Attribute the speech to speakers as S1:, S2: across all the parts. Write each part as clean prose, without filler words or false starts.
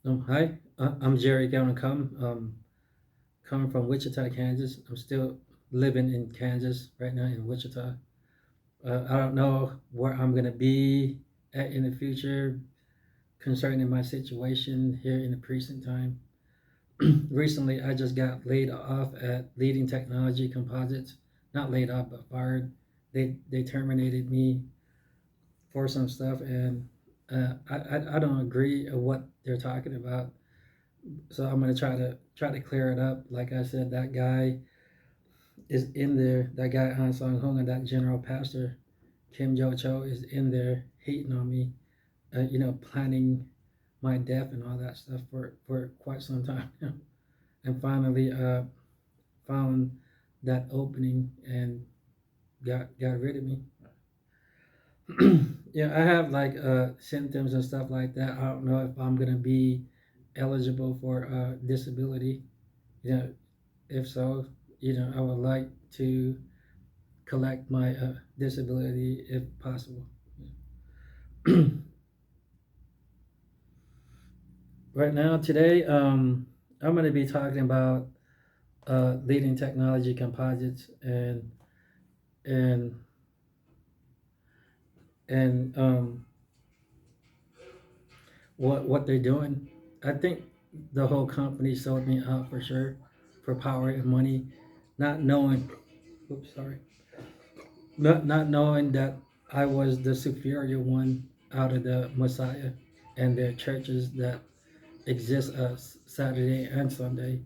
S1: Hi, I'm Jerry Keoduangkham, coming from Wichita, Kansas. I'm still living in Kansas right now in Wichita. I don't know where I'm gonna be at in the future concerning my situation here in the precinct time. Recently, I just got laid off at Leading Technology Composites. Not laid off, but fired. They terminated me for some stuff, and I don't agree with what they're talking about. So I'm gonna try to clear it up. Like I said, that guy is in there. That guy Han Song Hong and that general pastor Kim Jo Cho is in there hating on me. Planning my death and all that stuff for quite some time now. And finally, found that opening and got rid of me. Yeah, I have like symptoms and stuff like that. I don't know if I'm gonna be eligible for disability. You know, if so, I would like to collect my disability if possible. Right now, today, I'm going to be talking about leading technology composites and and what they're doing. I think the whole company sold me out for sure for power and money, not knowing. Oops, sorry. Not knowing that I was the superior one out of the Messiah and their churches that exist Saturday and Sunday,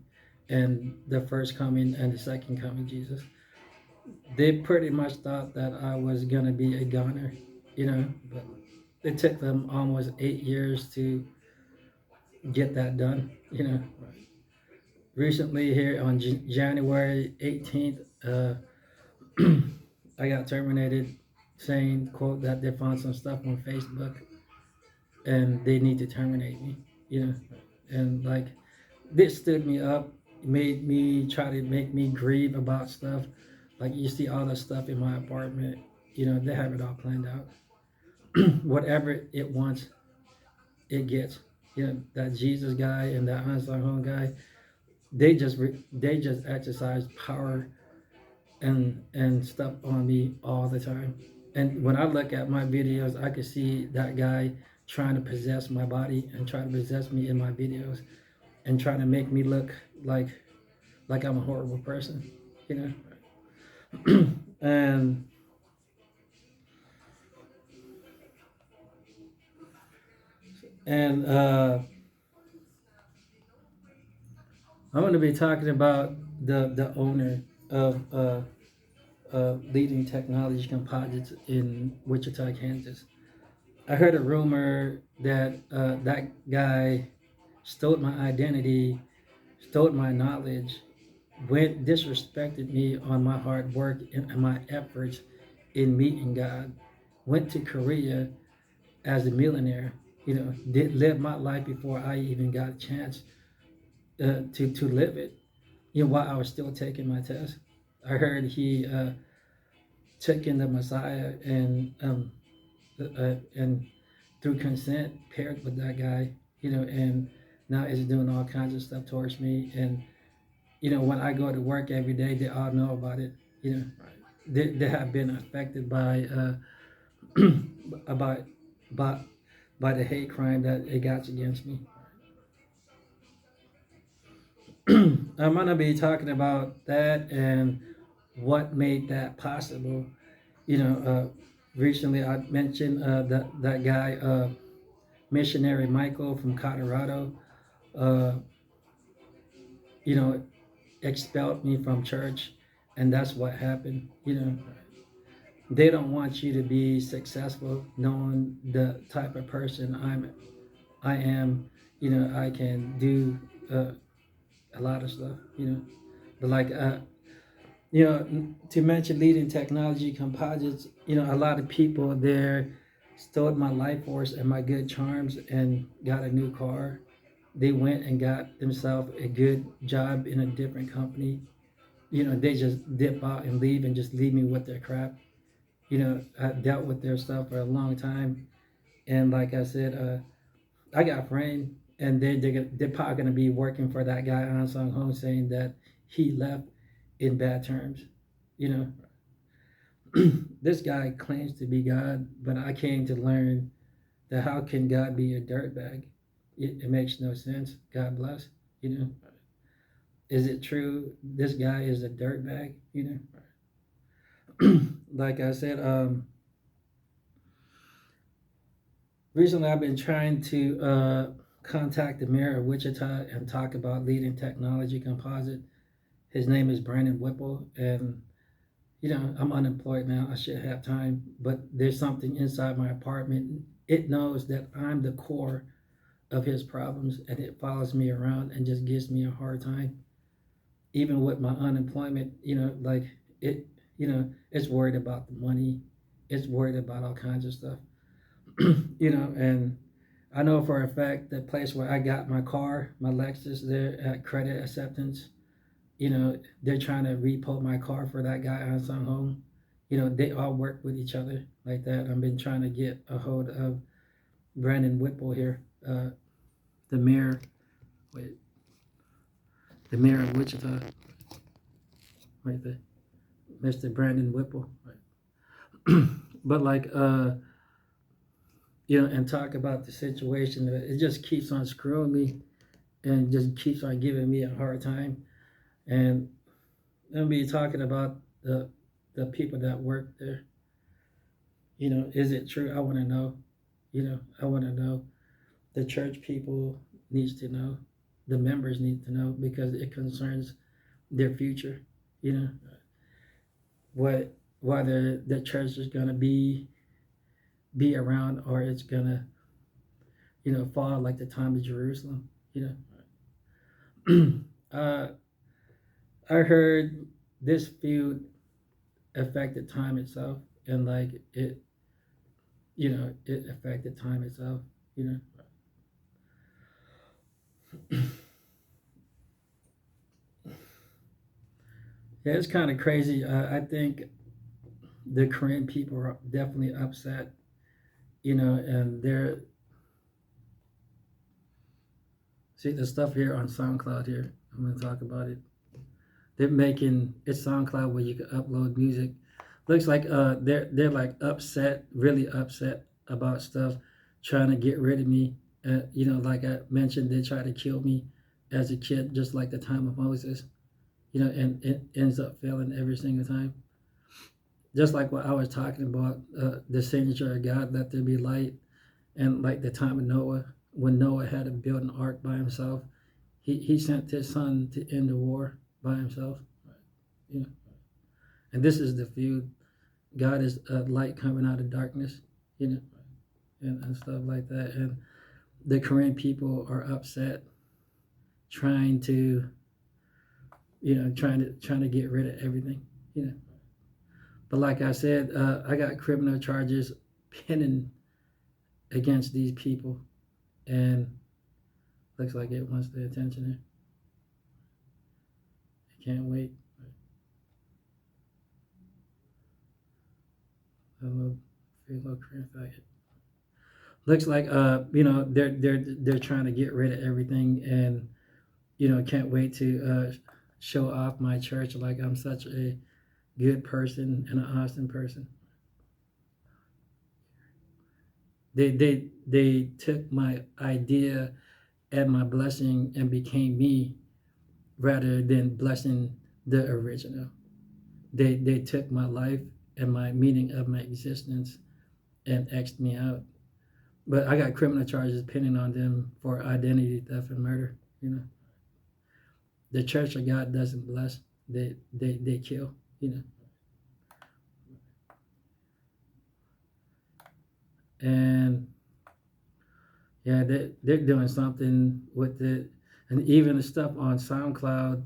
S1: and the first coming and the second coming Jesus. They pretty much thought that I was gonna be a goner, but it took them almost 8 years to get that done. Recently here on January 18th, I got terminated, saying quote that they found some stuff on Facebook and they need to terminate me. You know, and like this stood me up, made me try to make me grieve about stuff. Like you see all the stuff in my apartment, they have it all planned out. Whatever it wants, it gets. That Jesus guy and that Hans Hong guy, they just exercise power and stuff on me all the time. And when I look at my videos, I can see that guy trying to possess my body and trying to possess me in my videos and trying to make me look like like I'm a horrible person, you know. and and I'm going to be talking about the owner of leading technology composites in Wichita, Kansas. I heard a rumor that that guy stole my identity, stole my knowledge, went disrespected me on my hard work and my efforts in meeting God, went to Korea as a millionaire, did live my life before I even got a chance to live it, while I was still taking my test. I heard he took in the Messiah and through consent paired with that guy, and now is doing all kinds of stuff towards me. And when I go to work every day, they all know about it. You know, they have been affected by about by by the hate crime that it got against me. I'm gonna be talking about that and what made that possible. Recently I mentioned that guy, missionary Michael from Colorado. Uh, you know, expelled me from church, and that's what happened. They don't want you to be successful, knowing the type of person I am. I can do a lot of stuff. But like to mention leading technology composites, a lot of people there stole my life force and my good charms and got a new car. They went and got themselves a good job in a different company. They just dip out and leave and just leave me with their crap. I dealt with their stuff for a long time. And like I said, I got framed. and they're probably gonna be working for that guy on Sung Hong, saying that he left in bad terms. You know, this guy claims to be God, but I came to learn that how can God be a dirtbag? It makes no sense. God bless. You know, is it true this guy is a dirtbag? You know, like I said, recently I've been trying to contact the mayor of Wichita and talk about leading technology composite. His name is Brandon Whipple, and you know, I'm unemployed now. I should have time, but there's something inside my apartment. It knows that I'm the core of his problems, and it follows me around and just gives me a hard time. Even with my unemployment, you know, like it, you know, it's worried about the money. It's worried about all kinds of stuff, you know, and I know for a fact the place where I got my car, my Lexus, there at Credit Acceptance, you know, they're trying to repo my car for that guy on Sung Home. You know, they all work with each other like that. I've been trying to get a hold of Brandon Whipple here, the mayor, wait, the mayor of Wichita, right there, Mr. Brandon Whipple. Right. But like, you know, and talk about the situation. It just keeps on screwing me and just keeps on giving me a hard time. And I'll be talking about the people that work there. You know, is it true? I want to know. You know, I want to know. The church people needs to know. The members need to know because it concerns their future. You know, what whether the church is gonna be around or it's gonna, you know, fall like the time of Jerusalem. You know, I heard this feud affected time itself, and like it, you know, it affected time itself. You know, yeah, it's kind of crazy. I think the Korean people are definitely upset. You know, and they're see the stuff here on SoundCloud here. I'm gonna talk about it. They're making it's SoundCloud where you can upload music. Looks like they're like upset, really upset about stuff, trying to get rid of me. You know, like I mentioned, they tried to kill me as a kid, just like the time of Moses. You know, and it ends up failing every single time. Just like what I was talking about, the signature of God, let there be light, and like the time of Noah, when Noah had to build an ark by himself, he sent his son to end the war by himself. You know, and this is the feud. God is a light coming out of darkness. You know, and stuff like that. And the Korean people are upset, trying to, you know, trying to get rid of everything. You know, but like I said, I got criminal charges pending against these people, and looks like it wants the attention here. I can't wait. Hello, fellow Korean faggot. Looks like you know, they're trying to get rid of everything, and you know, can't wait to show off my church like I'm such a good person and an awesome person. They took my idea and my blessing and became me rather than blessing the original. They took my life and my meaning of my existence and X'd me out. But I got criminal charges pending on them for identity theft and murder. You know, the Church of God doesn't bless; they kill. You know, and yeah, they're doing something with it, and even the stuff on SoundCloud,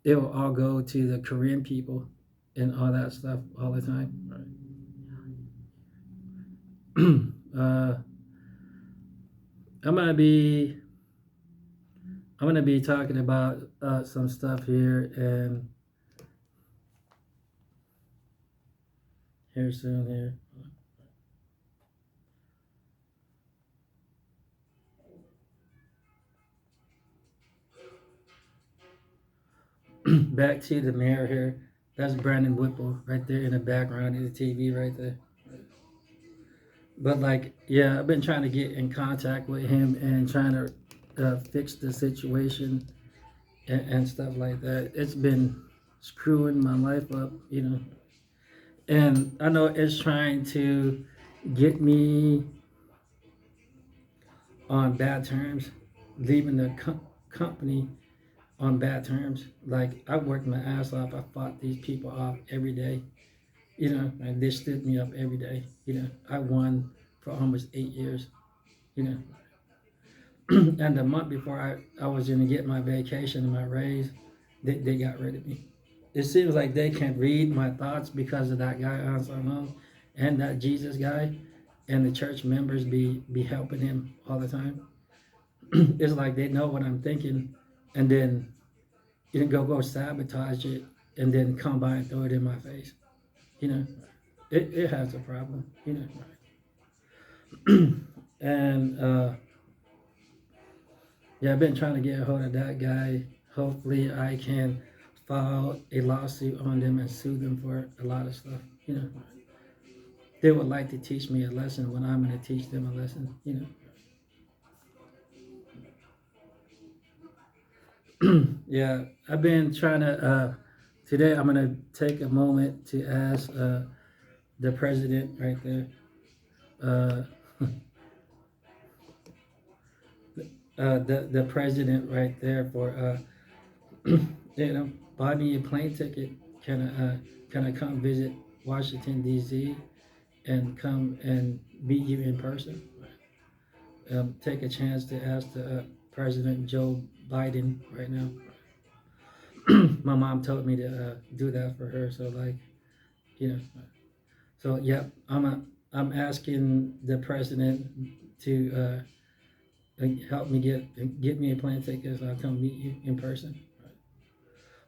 S1: it will all go to the Korean people and all that stuff all the time. I'm gonna be I'm gonna be talking about some stuff here and here soon here. Back to the mayor here. That's Brandon Whipple right there in the background of the TV right there. But like, yeah, I've been trying to get in contact with him and trying to fix the situation and stuff like that. It's been screwing my life up, you know. And I know it's trying to get me on bad terms, leaving the company on bad terms. Like I worked my ass off. I fought these people off every day, you know, and they stood me up every day. You know, I won for almost 8 years, you know. And the month before I was going to get my vacation and my raise, they got rid of me. It seems like they can read my thoughts because of that guy on Salon and that Jesus guy, and the church members be helping him all the time. It's like they know what I'm thinking, and then you know, go sabotage it, and then come by and throw it in my face. You know, it has a problem. You know, and yeah, I've been trying to get a hold of that guy. Hopefully, I can file a lawsuit on them and sue them for a lot of stuff. You know, they would like to teach me a lesson when I'm going to teach them a lesson. You know, yeah, I've been trying to. Today, I'm going to take a moment to ask the president right there. Uh, the president right there for you know, buy me a plane ticket. Can I come visit Washington D.C. and come and meet you in person? Take a chance to ask the President Joe Biden right now. My mom told me to do that for her. So like, you know, so yeah, I'm asking the president to help me get me a plane ticket so I'll come meet you in person.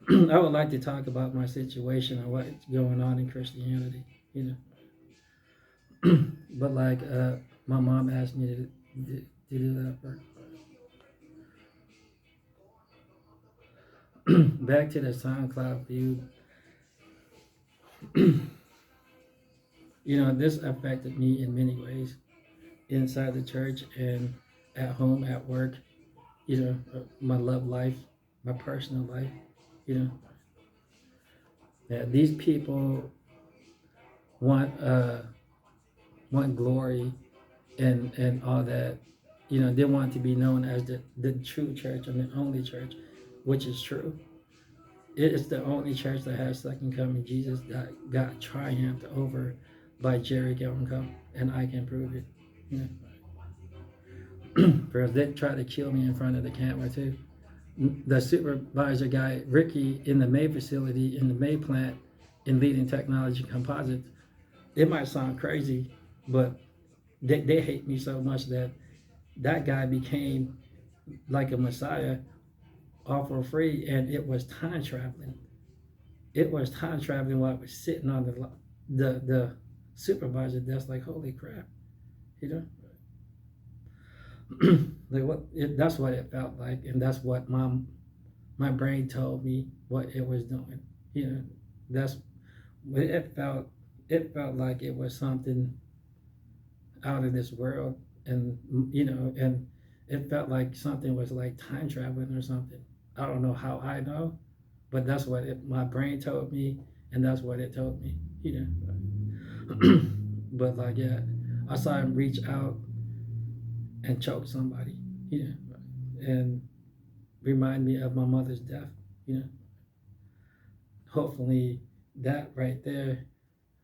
S1: I would like to talk about my situation and what's going on in Christianity, you know. But like, my mom asked me to do that first. Back to the SoundCloud view, you know, this affected me in many ways inside the church and at home, at work, you know, my love life, my personal life, you know. Yeah, these people want want glory and all that. You know, they want to be known as the true church and the only church, which is true. It is the only church that has second coming Jesus that got triumphed over by Jerry Keoduangkham, and I can prove it. You know, because they tried to kill me in front of the camera too. The supervisor guy, Ricky, in the May facility, in the May plant, in leading technology composites, it might sound crazy, but they hate me so much that that guy became like a messiah all for free, and it was time traveling. It was time traveling while I was sitting on the supervisor desk, like holy crap, you know. Like that's what it felt like, and that's what my brain told me what it was doing. You know, that's what it felt. It felt like it was something out of this world, and you know, and it felt like something was like time traveling or something. I don't know how I know, but that's what my brain told me, and that's what it told me. You know, but like yeah, I saw him reach out and choke somebody. You know, and remind me of my mother's death. You know, hopefully that right there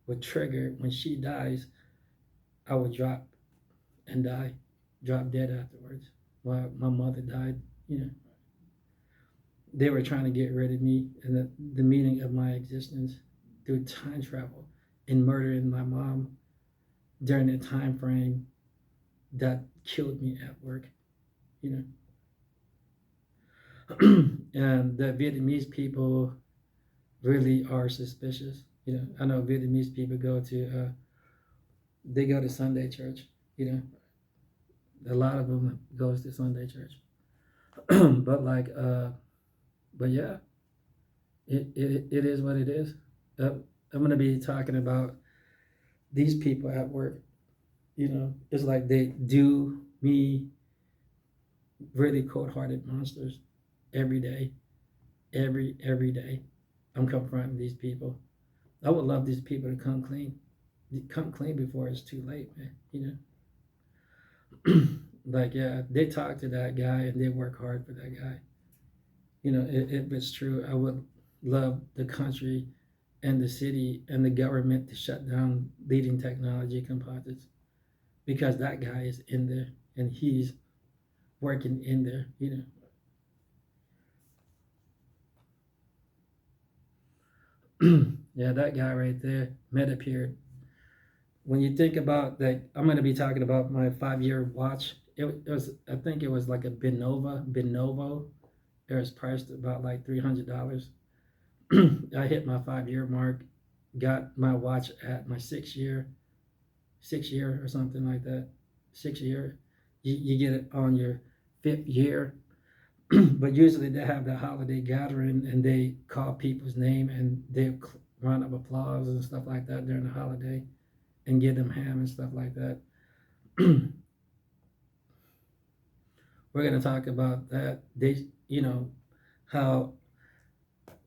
S1: would trigger when she dies. I would drop and die, drop dead afterwards. While my mother died, you know, they were trying to get rid of me and the meaning of my existence through time travel and murdering my mom during the time frame that killed me at work, you know. And the Vietnamese people really are suspicious. You know, I know Vietnamese people they go to Sunday church. You know, a lot of them goes to Sunday church. But like, but yeah, It is what it is. I'm gonna be talking about these people at work. It's like they do me really cold-hearted monsters every day, every day. I'm confronting these people. I would love these people to come clean before it's too late, man. Like, yeah, they talk to that guy and they work hard for that guy. If it's true, I would love the country and the city and the government to shut down leading technology composites because that guy is in there and he's working in there. Yeah, that guy right there, Metappeared. When you think about that, I'm going to be talking about my 5-year watch. It was, I think it was like a Benovo. It was priced about like $300. I hit my 5-year mark, got my watch at my 6 year or something like that. 6 year. You get it on your 5th year. But usually they have the holiday gathering and they call people's name and they round up applause and stuff like that during the holiday and give them ham and stuff like that. We're going to talk about that. How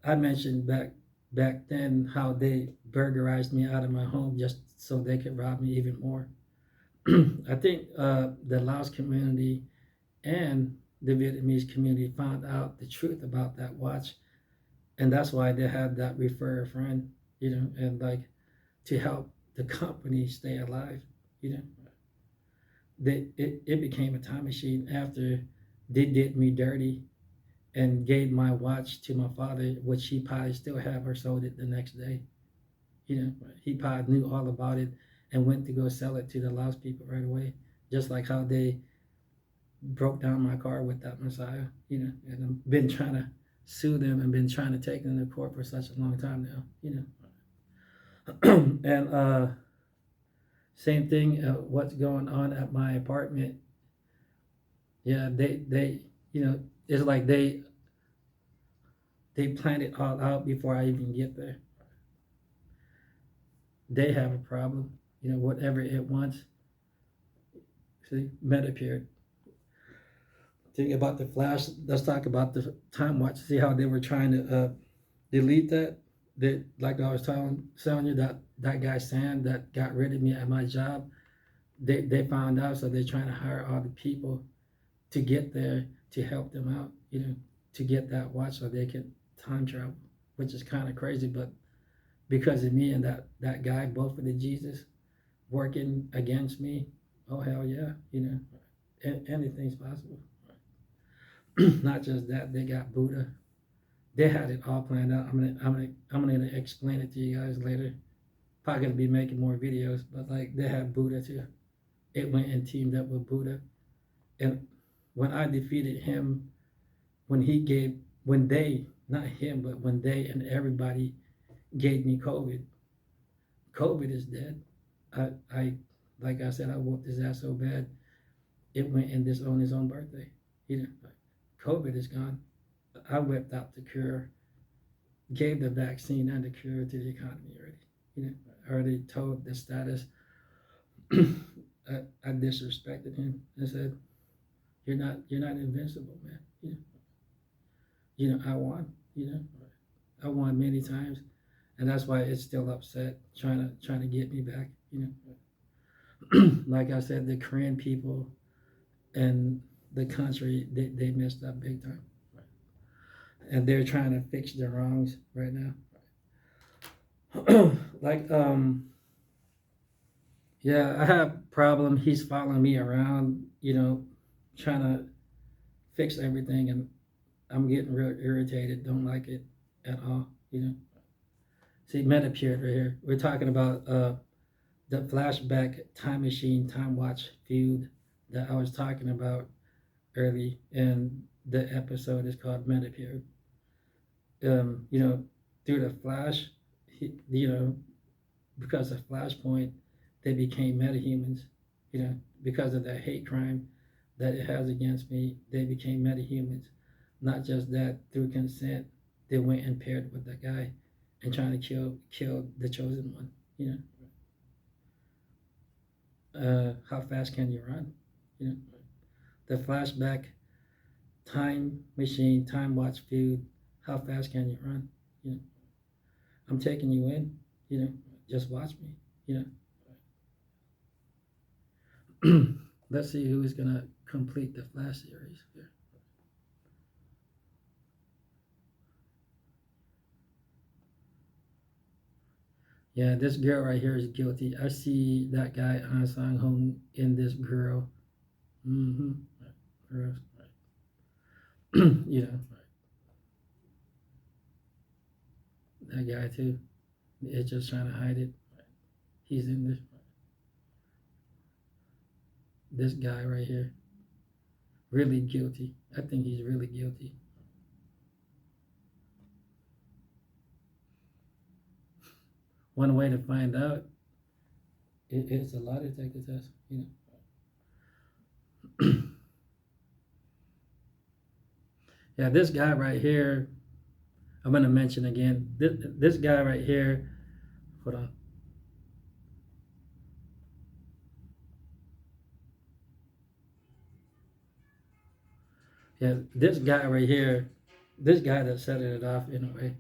S1: I mentioned back then how they burglarized me out of my home just so they could rob me even more. I think the Laos community and the Vietnamese community found out the truth about that watch, and that's why they had that refer a friend, and like to help the company stay alive. You know, it became a time machine after they did me dirty and gave my watch to my father, which he probably still have or sold it the next day. He probably knew all about it and went to go sell it to the Laos people right away, just like how they broke down my car with that Messiah. And I've been trying to sue them and been trying to take them to court for such a long time now. And same thing. What's going on at my apartment? Yeah, they it's like they planned it all out before I even get there. They have a problem. Whatever it wants. See, Metappeared. Think about the flash. Let's talk about the time watch. See how they were trying to delete that. That, like I was telling you, that guy Sam that got rid of me at my job. They found out, so they're trying to hire all the people to get there to help them out. To get that watch so they can time travel, which is kind of crazy, but because of me and that guy, both of the Jesus, working against me, oh hell yeah, anything's possible. Not just that, they got Buddha. They had it all planned out. I'm gonna explain it to you guys later. Probably gonna be making more videos, but like they had Buddha too. It went and teamed up with Buddha, and when I defeated him, when they, not him, but when they and everybody gave me COVID is dead. I like I said, I whooped his ass so bad, it went in this on his own birthday. COVID is gone. I whipped out the cure, gave the vaccine and the cure to the economy already. I already told the status. I disrespected him and said, "You're not invincible, man." I won. I won many times, and that's why it's still upset, trying to get me back. Like I said, the Korean people and the country, they messed up big time, and they're trying to fix their wrongs right now. Like yeah, I have problem. He's following me around, trying to fix everything, and I'm getting real irritated. Don't like it at all. See, Metappeared right here. We're talking about the flashback time machine time watch feud that I was talking about early, and the episode is called Metappeared. Through the Flash, because of Flashpoint, they became metahumans. Because of the hate crime that it has against me, they became metahumans. Not just that, through consent, they went and paired with that guy and trying to kill the chosen one. You know, how fast can you run? You know, the flashback time machine, time watch view. How fast can you run? You know, I'm taking you in. You know, just watch me. You know, let's see who is gonna complete the Flash series here. Yeah, this girl right here is guilty. I see that guy Han Sang Hong in this girl. Mm-hmm. Right. You know, that guy too. It's just trying to hide it. He's in this guy right here. Really guilty. I think he's really guilty. One way to find out it's a lie detector test. You know. Yeah, this guy right here. I'm gonna mention again. This guy right here. Hold on. Yeah, this guy right here. This guy that set it off in a way.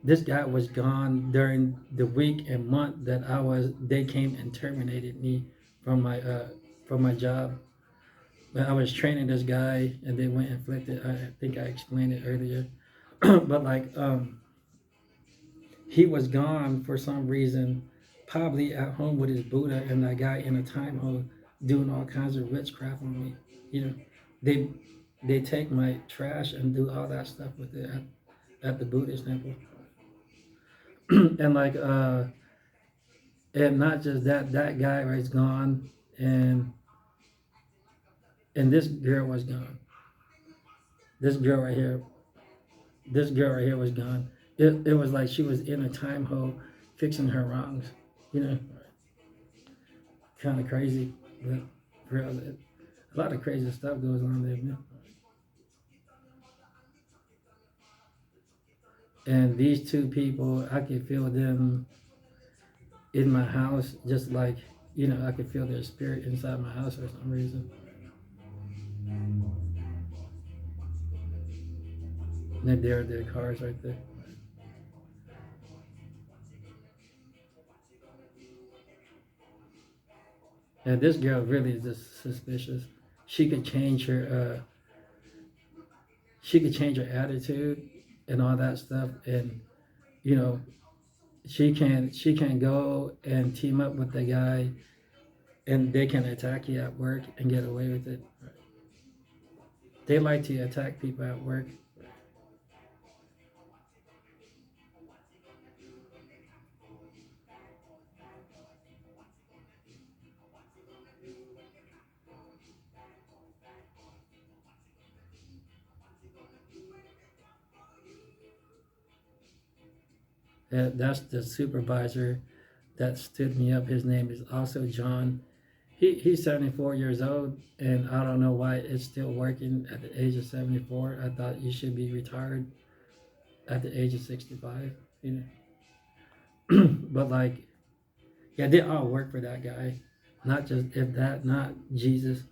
S1: This guy was gone during the week and month that I was. They came and terminated me from my job. But I was training this guy, and they went and flipped it. I think I explained it earlier. But like he was gone for some reason, probably at home with his Buddha and that guy in a time hole doing all kinds of witchcraft on me. You know, they they take my trash and do all that stuff with it at the Buddhist temple. And like and not just that, that guy was gone, and this girl was gone. This girl right here, this girl right here was gone. It was like she was in a time hole fixing her wrongs. You know, kind of crazy, but real. A lot of crazy stuff goes on there, man. And these two people, I could feel them in my house, just like I could feel their spirit inside my house for some reason. And there are their cars right there. And this girl really is just suspicious. She could change her. She could change her attitude and all that stuff, and you know, she can go and team up with the guy, and they can attack you at work and get away with it. They like to attack people at work. That's the supervisor that stood me up. His name is also John. He's 74 years old, and I don't know why it's still working at the age of 74. I thought you should be retired at the age of 65. You know, but like, yeah, they all work for that guy, not just if that, not Jesus.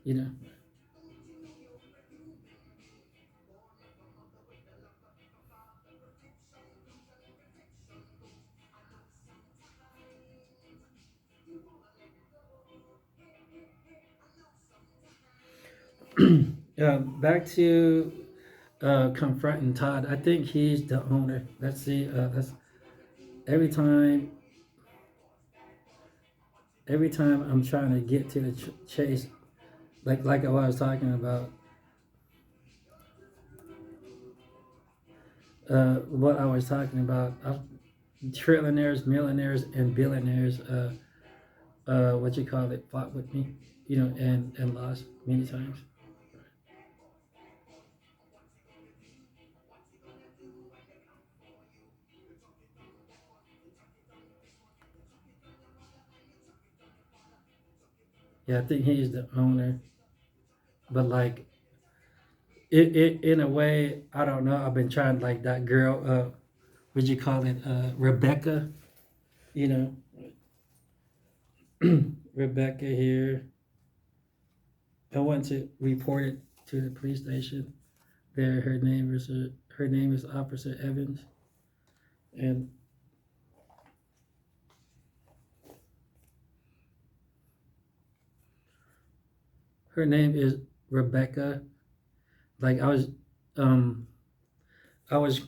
S1: Back to confronting Todd. I think he's the owner. Let's see. Let's every time every time I'm trying to get to the chase, like I was talking about, what I was talking about, trillionaires, millionaires, and billionaires. What you call it, fought with me, and lost many times. Yeah, I think he's the owner, but like in a way, I don't know. I've been trying like that girl. Would you call it Rebecca? You know, Rebecca here. I went to report it to the police station. There, her name is Officer Evans, and her name is Rebecca. Like um, I was,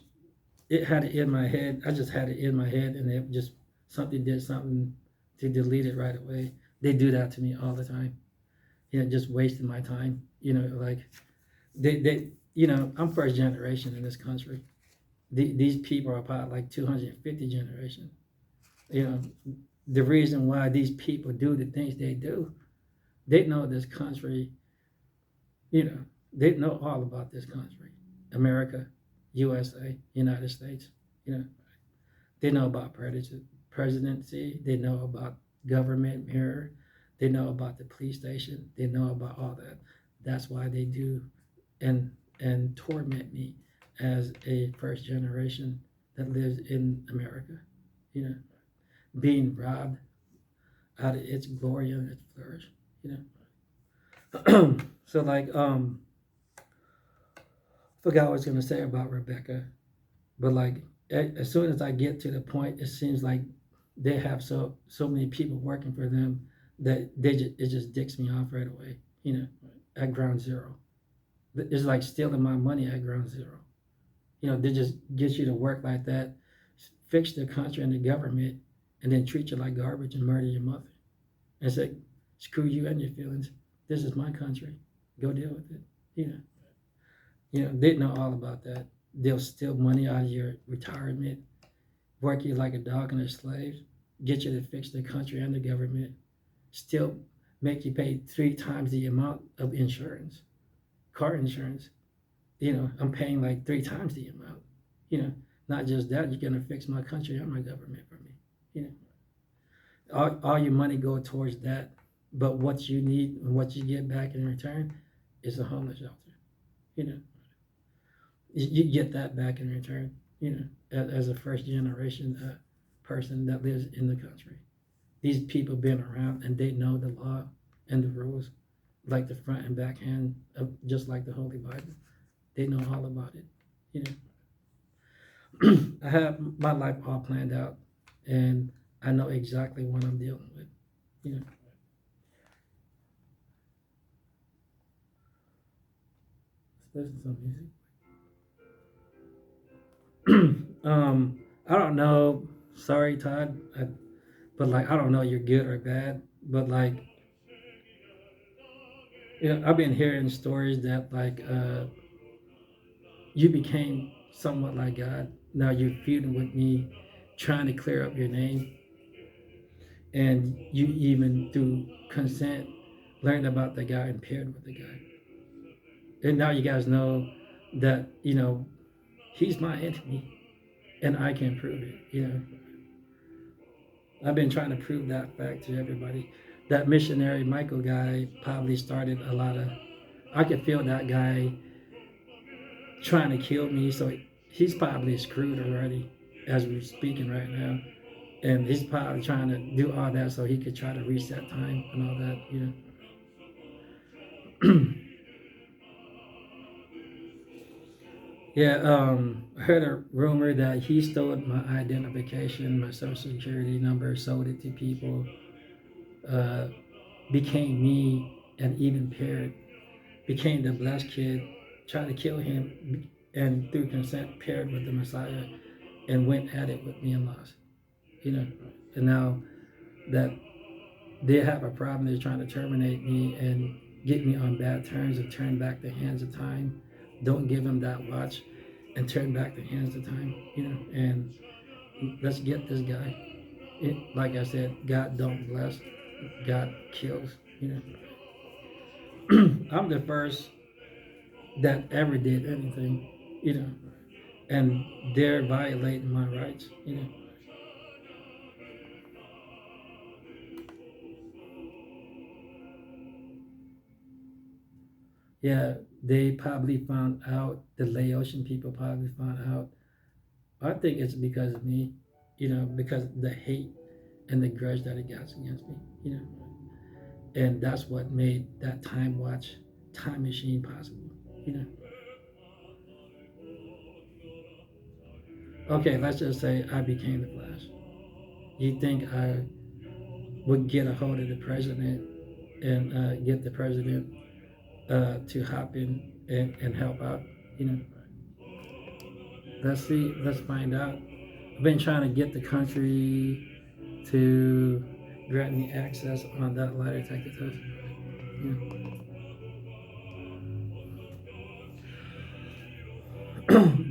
S1: it had it in my head. I just had it in my head, and it just something did something to delete it right away. They do that to me all the time. Just wasting my time. Like they I'm first generation in this country. These people are about like 250 generation. You know, the reason why these people do the things they do, they know this country. You know, they know all about this country, America, USA, United States. You know, they know about presidency. They know about government mirror. They know about the police station. They know about all that. That's why they do and torment me as a first generation that lives in America. You know, being robbed out of its glory and its flourish. You know, so like forgot what I was gonna say about Rebecca, but like as soon as I get to the point, it seems like they have so many people working for them that it just dicks me off right away. At ground zero, it's like stealing my money at ground zero. They just get you to work like that, fix the country and the government, and then treat you like garbage and murder your mother and say, "Screw you and your feelings. This is my country. Go deal with it." You know, they know all about that. They'll steal money out of your retirement, work you like a dog and a slave, get you to fix the country and the government, still make you pay 3 times the amount of insurance, car insurance. I'm paying like 3 times the amount. Not just that, you're gonna fix my country and my government for me. You know, all your money go towards that, but what you need and what you get back in return is a homeless shelter. You know, you get that back in return. As a first generation person that lives in the country, these people been around and they know the law and the rules, like the front and back hand of just like the Holy Bible. They know all about it. You know, I have my life all planned out, and I know exactly what I'm dealing with. You know, let's listen to some music. I don't know. Sorry, Todd, but like I don't know you're good or bad, but like I've been hearing stories that like you became somewhat like God. Now you're feuding with me, trying to clear up your name, and you even through consent learned about the guy and paired with the guy, and now you guys know that he's my enemy, and I can prove it. I've been trying to prove that fact to everybody. That missionary Michael guy probably started a lot of. I could feel that guy trying to kill me, so he's probably screwed already as we're speaking right now. And he's probably trying to do all that so he could try to reset time and all that. Yeah, I heard a rumor that he stole my identification, my social security number, sold it to people, uh, became me, and even paired, became the blessed kid, tried to kill him, and through consent paired with the Messiah, and went at it with me and lost. And now that they have a problem, they're trying to terminate me and get me on bad terms and turn back the hands of time. Don't give him that watch and turn back the hands of time, and let's get this guy. Like I said, God don't bless, God kills, I'm the first that ever did anything, you know, and they're violating my rights. Yeah, they probably found out, the Laotian people probably found out. I think it's because of me, because the hate and the grudge that it got against me, and that's what made that time machine possible, you know. Okay, let's just say I became the Flash. You think I would get a hold of the president and get the president to hop in and help out? You know, let's see, let's find out. I've been trying to get the country to grant me access on that lie detector test. Yeah.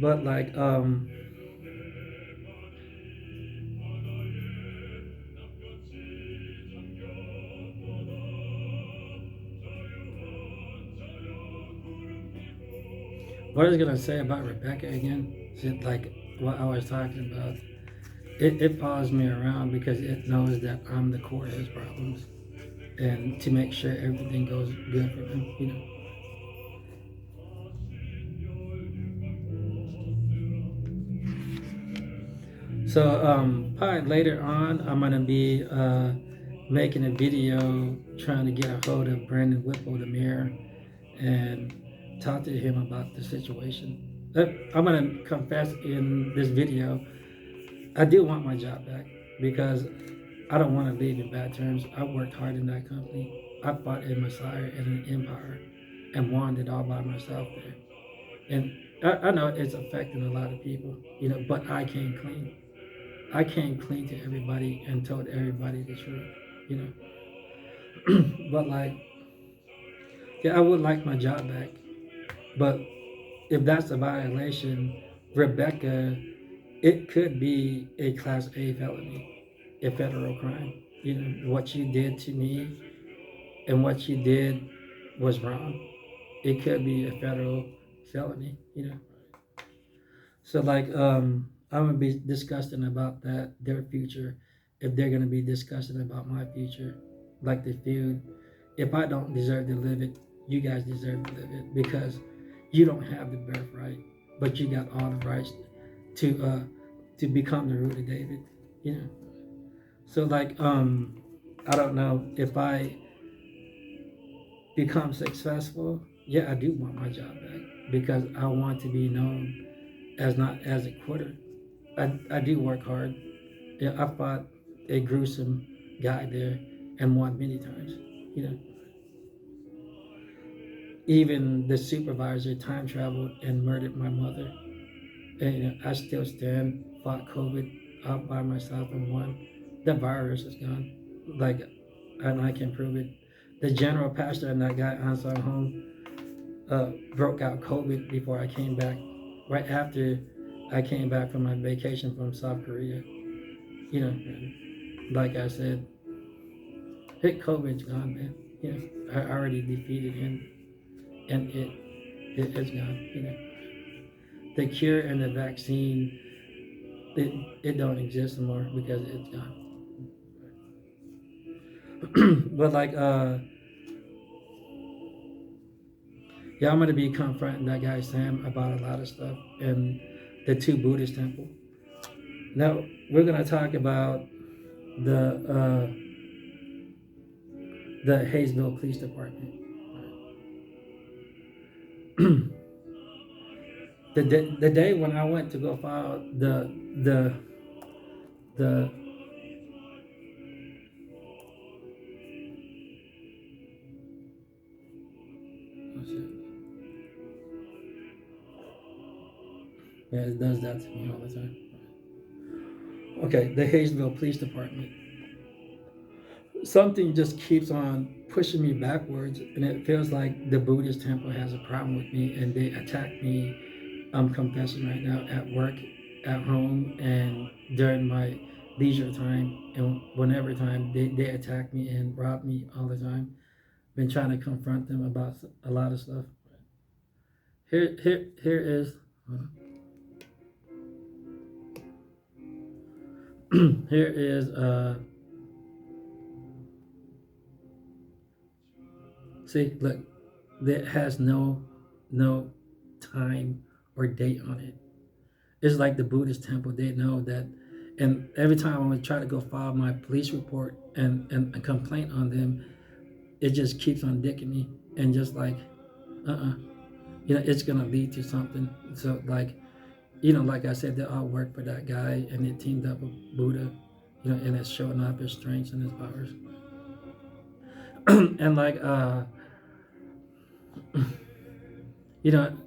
S1: But like, what I was gonna say about Rebecca again, is it like what I was talking about? It follows me around because it knows that I'm the core of his problems, and to make sure everything goes good for him. So probably later on, I'm gonna be making a video trying to get a hold of Brandon Whipple, the mayor, and talk to him about the situation. I'm gonna confess in this video, I do want my job back because I don't want to leave in bad terms. I worked hard in that company. I fought in Messiah and an empire and won it all by myself there. And I know it's affecting a lot of people, but I came clean. I came clean to everybody and told everybody the truth, you know. But like, yeah, I would like my job back. But if that's a violation, Rebecca, it could be a class A felony, a federal crime. What you did to me and what you did was wrong. It could be a federal felony. So like I'm gonna be discussing about that, their future, if they're gonna be discussing about my future, like the feud. If I don't deserve to live it, you guys deserve to live it because you don't have the birthright, but you got all the rights to become the root of David. You know. So like I don't know if I become successful. Yeah, I do want my job back because I want to be known as not as a quitter. I do work hard. Yeah, I fought a gruesome guy there and won many times. You know, even the supervisor time traveled and murdered my mother. And I still stand, fought COVID out by myself and won. The virus is gone. Like, and I can prove it. The general pastor and that guy Ansar Home broke out COVID before I came back. Right after I came back from my vacation from South Korea. You know, like I said, hit COVID's gone, man. I already defeated him, and it's gone. The cure and the vaccine, it don't exist anymore because it's gone. But like, yeah, I'm gonna be confronting that guy Sam about a lot of stuff and the two Buddhist temple. Now we're gonna talk about the the Hayesville Police Department. The day when I went to go file the yeah, it does that to me all the time. Okay, the Hayesville Police Department. Something just keeps on pushing me backwards, and it feels like the Buddhist temple has a problem with me, and they attack me. I'm confessing right now at work, at home, and during my leisure time, and whenever time they attack me and rob me all the time. Been trying to confront them about a lot of stuff. Here is here is see, look, that has no time or date on it. It's like the Buddhist temple. They know that, and every time I would try to go file my police report and a complaint on them, it just keeps on dicking me and just like, it's gonna lead to something. So like, like I said, they all work for that guy, and they teamed up with Buddha, and it's showing off his strengths and his powers. And like, you know,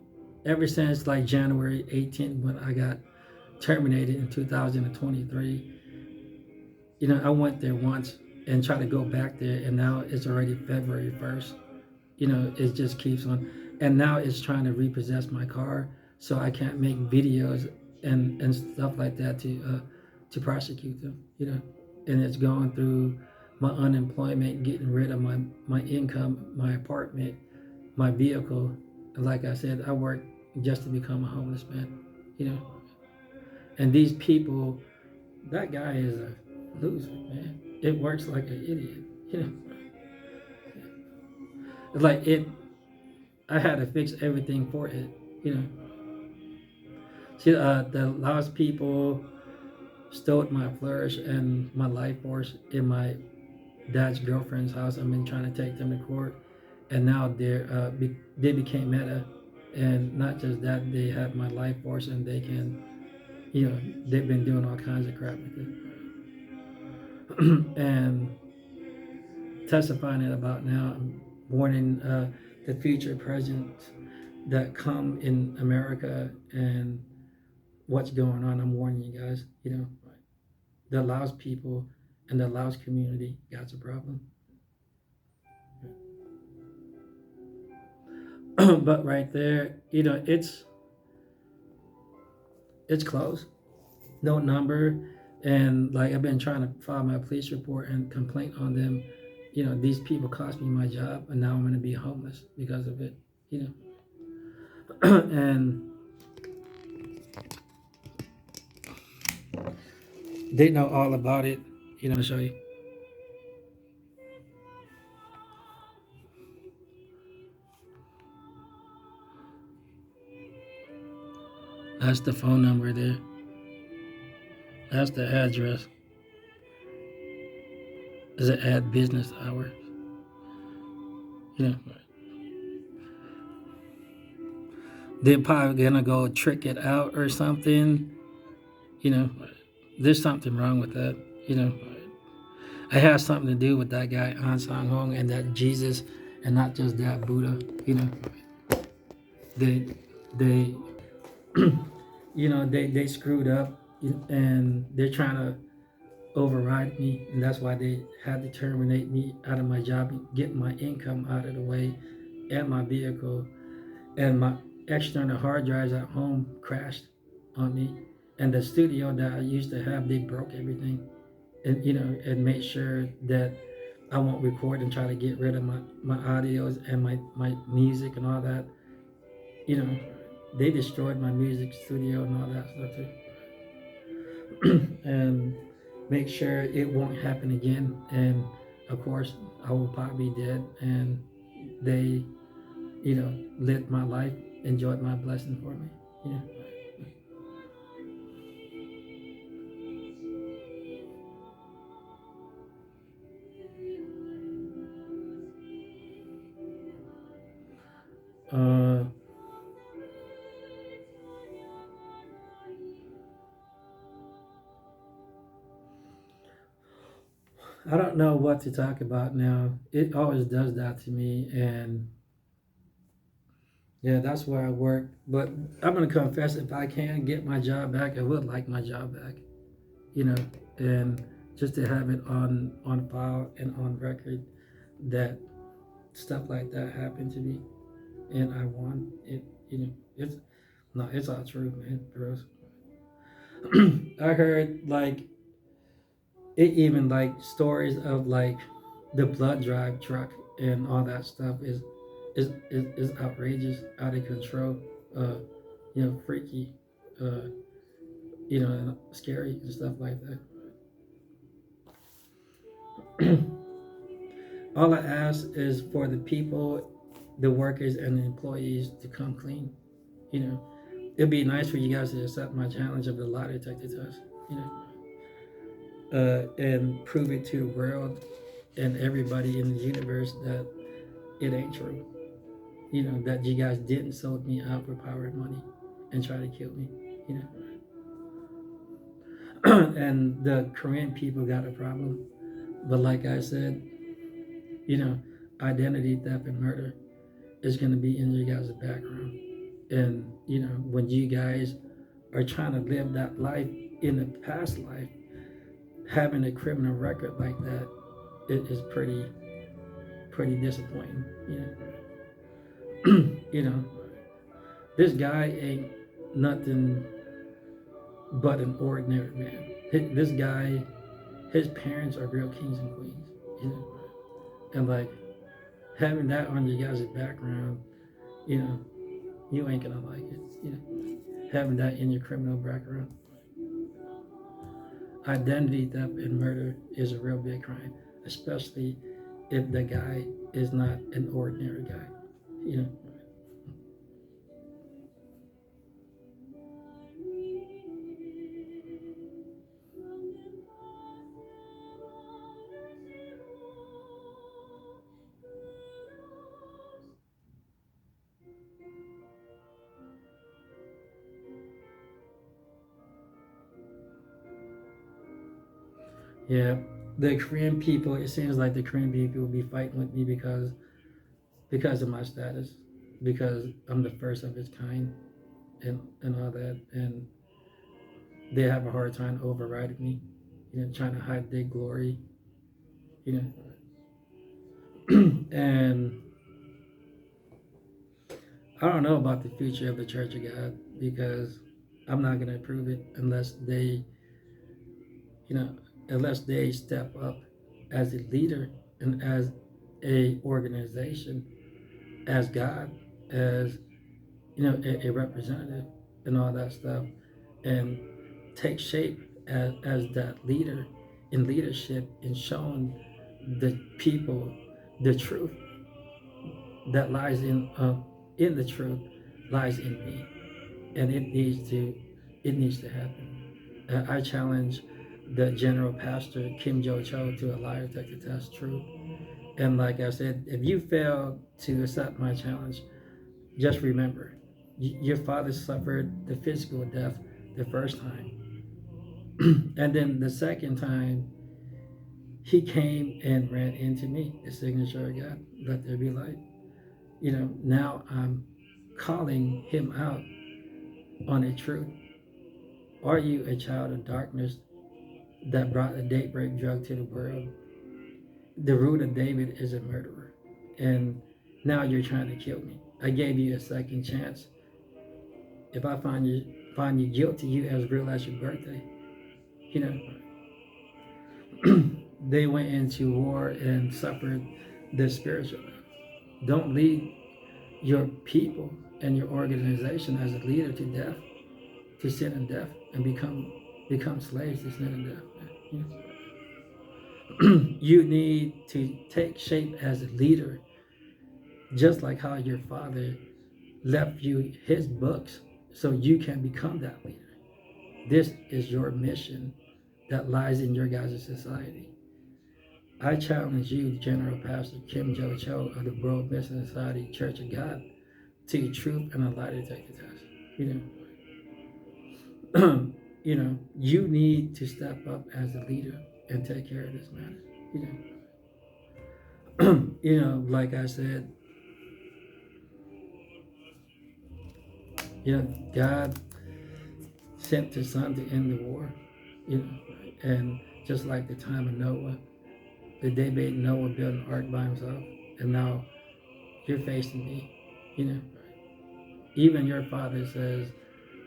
S1: ever since like January 18th when I got terminated in 2023, I went there once and tried to go back there, and now it's already February 1st. It just keeps on, and now it's trying to repossess my car, so I can't make videos and stuff like that to prosecute them. And it's going through my unemployment, getting rid of my income, my apartment, my vehicle. Like I said, I work just to become a homeless man. You know, and these people, that guy is a loser, man. It works like an idiot. You know, like it. I had to fix everything for it. You know, see, the lost people stole my flourish and my life force in my dad's girlfriend's house. I've been trying to take them to court, and now they became meta, and not just that, they have my life force, and they can, they've been doing all kinds of crap with it, and testifying it about now, warning the future presidents that come in America and what's going on. I'm warning you guys. The Laos people and the Laos community got a problem. But right there, it's closed, no number, and like I've been trying to file my police report and complaint on them. These people cost me my job, and now I'm going to be homeless because of it. And they know all about it. I'll show you. That's the phone number there. That's the address. Is it at business hours? You know, they're probably gonna go trick it out or something. You know, there's something wrong with that. It has something to do with that guy An Sang Hong and that Jesus, and not just that Buddha. They they they screwed up, and they're trying to override me, and that's why they had to terminate me out of my job, get my income out of the way, and my vehicle, and my external hard drives at home crashed on me, and the studio that I used to have, they broke everything, and and made sure that I won't record and try to get rid of my audios and my music and all that. You know, they destroyed my music studio and all that stuff too. And make sure it won't happen again. And of course, I will probably be dead. And they, lived my life, enjoyed my blessing for me. Yeah. Uh, I don't know what to talk about now. It always does that to me, and yeah, that's where I work. But I'm gonna confess, if I can get my job back, I would like my job back. You know, and just to have it on file and on record that stuff like that happened to me, and I won it. It's no, it's all true, man, bros. I heard like it even like stories of like the blood drive truck and all that stuff is outrageous, out of control, uh, freaky, uh, and scary and stuff like that. All I ask is for the people the workers and the employees to come clean. You know, it'd be nice for you guys to accept my challenge of the lie detector test. You know, and prove it to the world and everybody in the universe that it ain't true. You know, that you guys didn't sell me out for power and money and try to kill me. You know, and the Korean people got a problem. But like I said, you know, identity theft and murder is going to be in your guys' background. And, you know, when you guys are trying to live that life in the past life, having a criminal record like that, it is pretty disappointing. You know, this guy ain't nothing but an ordinary man. This guy, his parents are real kings and queens. You know, and like having that on your guys' background, you know, you ain't gonna like it. You know, having that in your criminal background. Identity theft and murder is a real big crime, especially if the guy is not an ordinary guy. You know. Yeah, the Korean people. It seems like the Korean people will be fighting with me because of my status, because I'm the first of its kind, and all that, and they have a hard time overriding me. You know, trying to hide their glory. You know, and I don't know about the future of the Church of God because I'm not going to approve it you know, unless they step up as a leader and as a organization, as God, as you know, a representative and all that stuff, and take shape as that leader in leadership and showing the people the truth that lies in the truth lies in me, and it needs to happen. I challenge the general pastor Kim Jo Cho to a lie detector test truth. And like I said, if you fail to accept my challenge, just remember, your father suffered the physical death the first time, and then the second time he came and ran into me. The signature of God, let there be light. You know, now I'm calling him out on a truth. Are you a child of darkness that brought a daybreak drug to the world? The root of David is a murderer. And now you're trying to kill me. I gave you a second chance. If I find you guilty, you as real as your birthday. You know, they went into war and suffered the spiritual death. Don't lead your people and your organization as a leader to death, to sin and death, and become slaves to sin and death. You know? You need to take shape as a leader, just like how your father left you his books so you can become that leader. This is your mission that lies in your guys' society. I challenge you, General Pastor Kim Jo Cho of the World Mission Society Church of God, to truth and a lie detector test. You know, you know, you need to step up as a leader and take care of this matter. You know, like I said, you know, God sent His Son to end the war. You know, and just like the time of Noah, the day made Noah build an ark by himself, and now you're facing me. You know, even your father says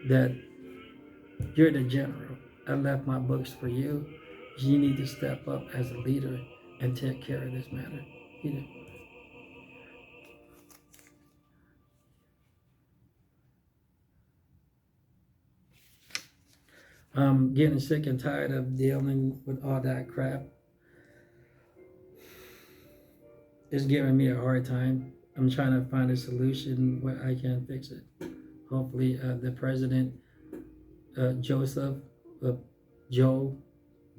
S1: that you're the general. I left my books for you. You need to step up as a leader and take care of this matter. You know, I'm getting sick and tired of dealing with all that crap. It's giving me a hard time. I'm trying to find a solution where I can fix it. Hopefully, the president, Joseph, uh, Joe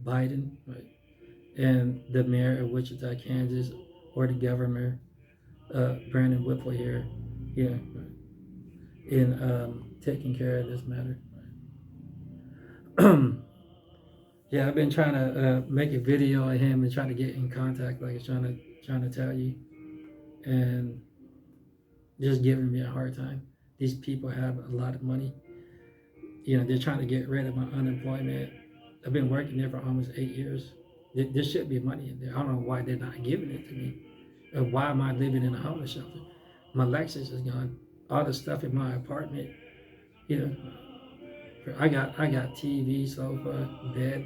S1: Biden, right, and the mayor of Wichita, Kansas, or the governor, Brandon Whipple here, you know, in taking care of this matter. Yeah, I've been trying to make a video of him and trying to get in contact, like trying to tell you, and just giving me a hard time. These people have a lot of money. They're trying to get rid of my unemployment. I've been working there for almost 8 years. There should be money in there. I don't know why they're not giving it to me. Why am I living in a homeless shelter? My Lexus is gone. All the stuff in my apartment, you know, I got TV, sofa, bed,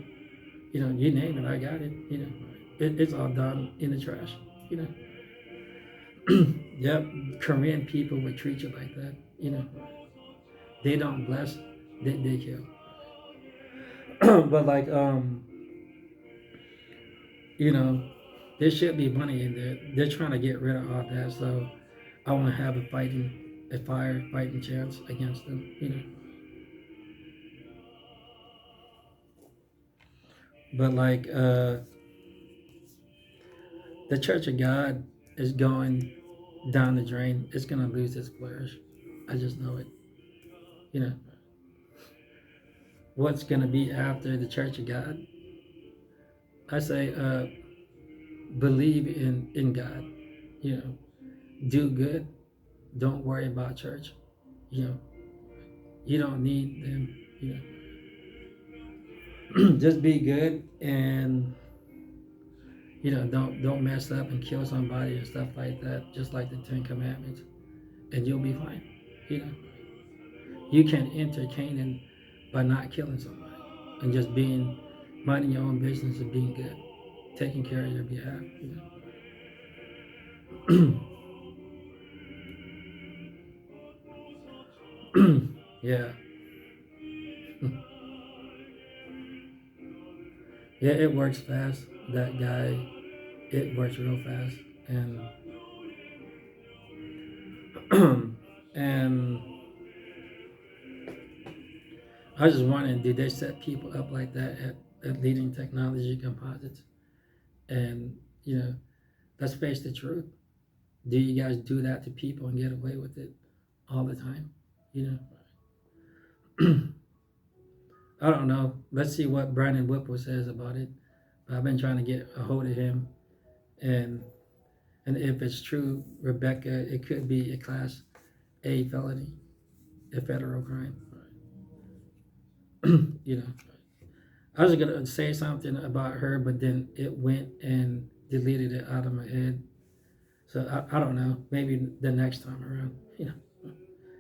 S1: you name it, I got it. It's all done in the trash. You know, yep. Korean people would treat you like that. They don't bless, they kill. But like you know, there should be money in there. They're trying to get rid of all that, so I want to have a fighting chance against them. But like the Church of God is going down the drain. It's gonna lose its flourish. I just know it. You know what's gonna be after the Church of God? I say believe in God. You know, do good. Don't worry about church. You know, you don't need them. Just be good and don't mess up and kill somebody and stuff like that. Just like the Ten Commandments, and you'll be fine. You know, you can enter Canaan by not killing somebody and just being minding your own business and being good, taking care of your behalf. Yeah, yeah, it works fast. That guy, it works real fast, and and I was just wondering, did they set people up like that at leading technology composites? And let's face the truth. Do you guys do that to people and get away with it all the time? You know, I don't know. Let's see what Brandon Whipple says about it. I've been trying to get a hold of him, and if it's true, Rebecca, it could be a Class A felony, a federal crime. you know, I was gonna say something about her, but then it went and deleted it out of my head. So I don't know. Maybe the next time around.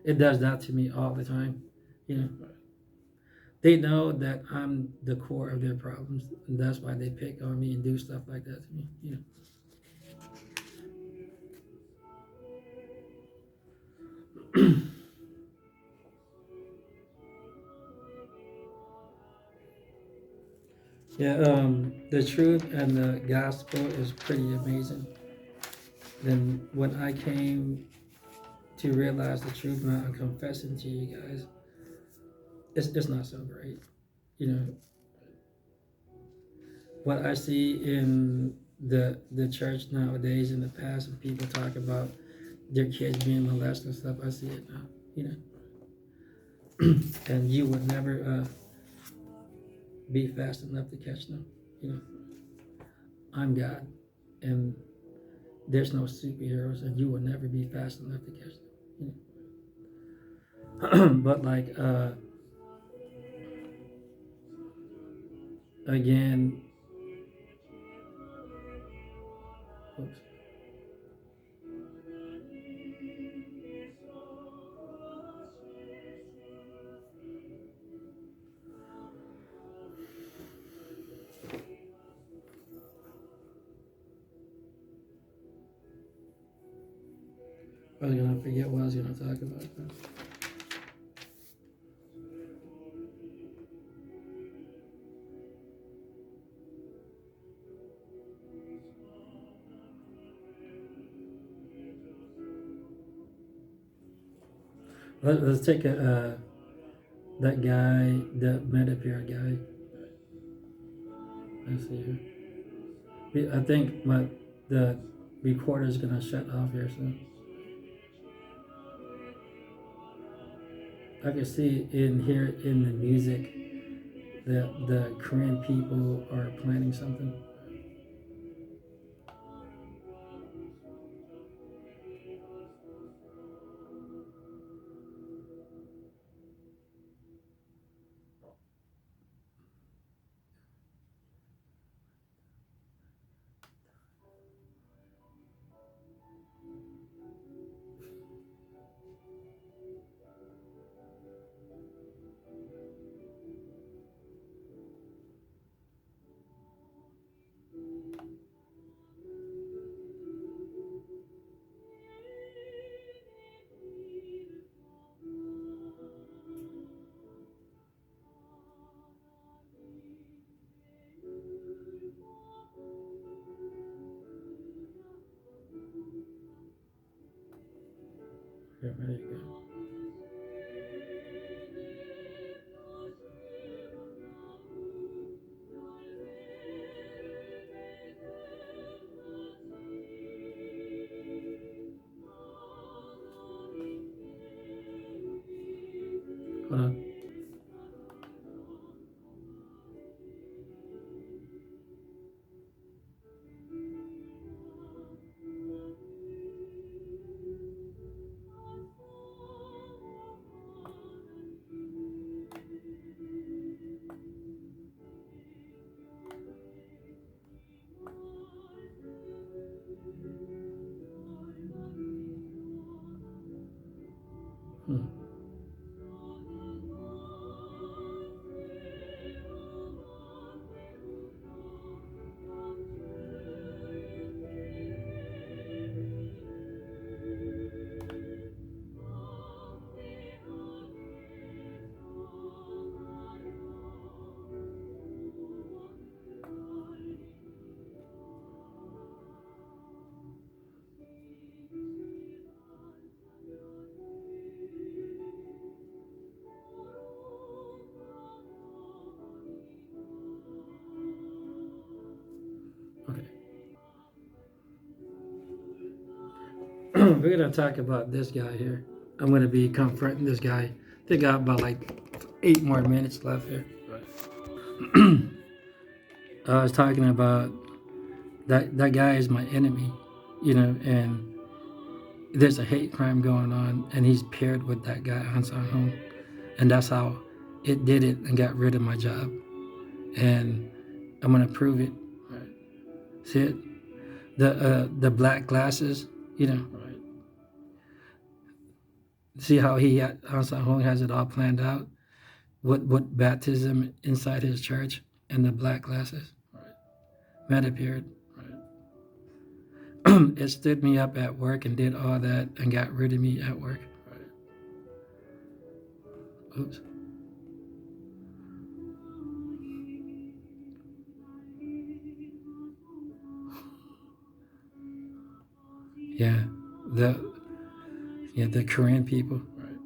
S1: It does that to me all the time. You know, they know that I'm the core of their problems, and that's why they pick on me and do stuff like that to me. Yeah, the truth and the gospel is pretty amazing. Then when I came to realize the truth, and I'm confessing to you guys, it's not so great. You know what I see in the church nowadays. In the past, when people talk about their kids being molested and stuff, I see it now. You know, and you would never be fast enough to catch them. You know, I'm God, and there's no superheroes, and you will never be fast enough to catch them. But like again, oops, I was gonna forget what I was gonna talk about. Let's take that guy, the Medicare guy. Let's see here. I think the recorder is gonna shut off here soon. I can see in here in the music that the Korean people are planning something. Here, there you go. Hold on. Hmm. Okay. We're gonna talk about this guy here. I'm gonna be confronting this guy. I think I got about like 8 more minutes left here. Right. I was talking about that guy is my enemy, and there's a hate crime going on, and he's paired with that guy Han Sang Hong, and that's how it did it and got rid of my job, and I'm gonna prove it. Right. See it? The black glasses, Right. See how Han Sang Hong has it all planned out. What baptism inside his church and the black glasses. Right. Met appeared. Right. It stood me up at work and did all that and got rid of me at work. Right. Oops. Yeah, the the Korean people. Right.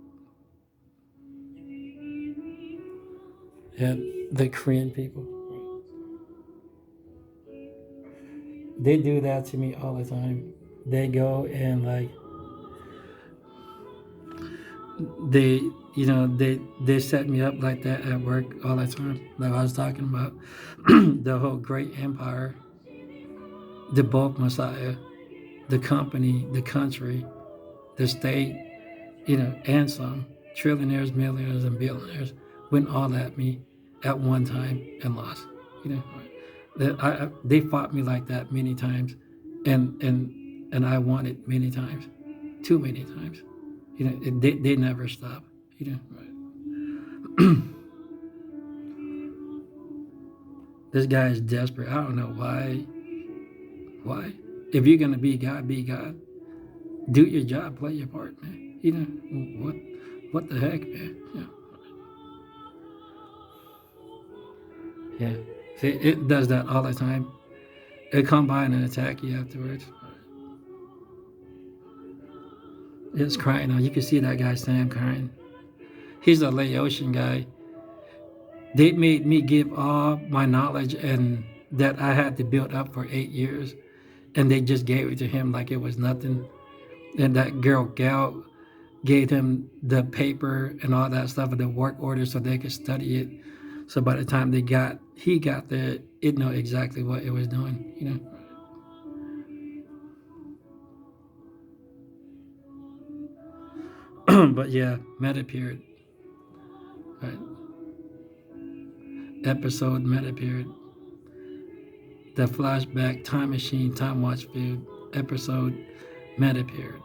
S1: Yeah, the Korean people. Right. They do that to me all the time. They go and like they they set me up like that at work all the time. Like I was talking about the whole great empire, the bulk Messiah, the company, the country, the state, and some trillionaires, millionaires, and billionaires went all at me at one time and lost. They fought me like that many times, and I won it many times, too many times. They never stop. Right. This guy is desperate. I don't know why. Why? If you're gonna be God, be God. Do your job, play your part, man. What the heck, man? Yeah. See, it does that all the time. It come by and attack you afterwards. It's crying now. You can see that guy Sam crying. He's a Laotian guy. They made me give all my knowledge and that I had to build up for 8 years, and they just gave it to him like it was nothing. And that girl Gal gave him the paper and all that stuff and the work order so they could study it. So by the time he got there, it knew exactly what it was doing, you know. But yeah, meta period. Right. Episode meta period. The flashback time machine time watch food episode meta period.